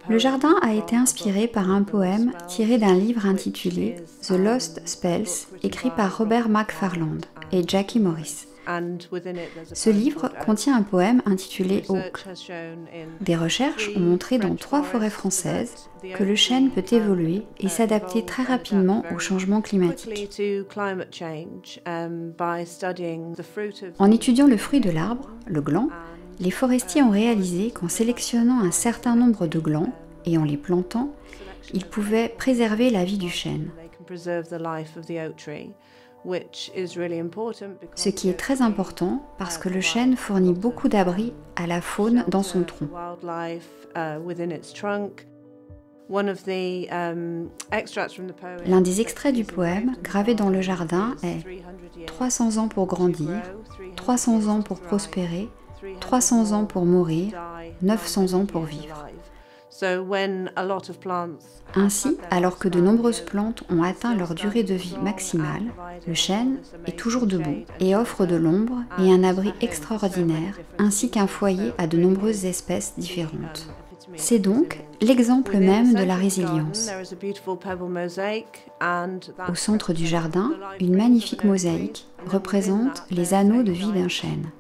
Le jardin a été inspiré par un poème tiré d'un livre intitulé The Lost Spells, écrit par Robert Macfarland et Jackie Morris. Ce livre contient un poème intitulé Oak. Des recherches ont montré dans 3 forêts françaises que le chêne peut évoluer et s'adapter très rapidement au changement climatique. En étudiant le fruit de l'arbre, le gland, les forestiers ont réalisé qu'en sélectionnant un certain nombre de glands et en les plantant, ils pouvaient préserver la vie du chêne. Ce qui est très important parce que le chêne fournit beaucoup d'abris à la faune dans son tronc. L'un des extraits du poème gravé dans le jardin est « 300 ans pour grandir, 300 ans pour prospérer, 300 ans pour mourir, 900 ans pour vivre ». Ainsi, alors que de nombreuses plantes ont atteint leur durée de vie maximale, le chêne est toujours debout et offre de l'ombre et un abri extraordinaire, ainsi qu'un foyer à de nombreuses espèces différentes. C'est donc l'exemple même de la résilience. Au centre du jardin, une magnifique mosaïque représente les anneaux de vie d'un chêne.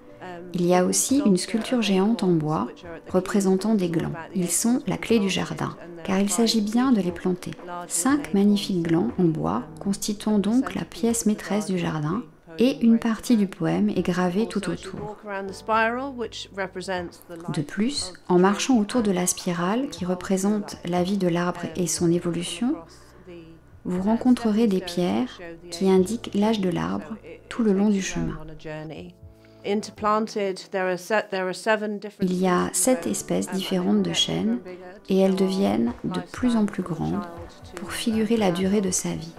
Il y a aussi une sculpture géante en bois représentant des glands. Ils sont la clé du jardin, car il s'agit bien de les planter. 5 magnifiques glands en bois constituant donc la pièce maîtresse du jardin, et une partie du poème est gravée tout autour. De plus, en marchant autour de la spirale qui représente la vie de l'arbre et son évolution, vous rencontrerez des pierres qui indiquent l'âge de l'arbre tout le long du chemin. Il y a 7 espèces différentes de chênes et elles deviennent de plus en plus grandes pour figurer la durée de sa vie,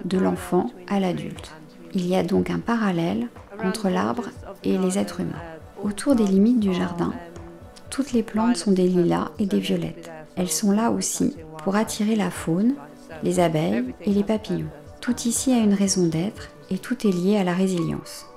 de l'enfant à l'adulte. Il y a donc un parallèle entre l'arbre et les êtres humains. Autour des limites du jardin, toutes les plantes sont des lilas et des violettes. Elles sont là aussi pour attirer la faune, les abeilles et les papillons. Tout ici a une raison d'être et tout est lié à la résilience.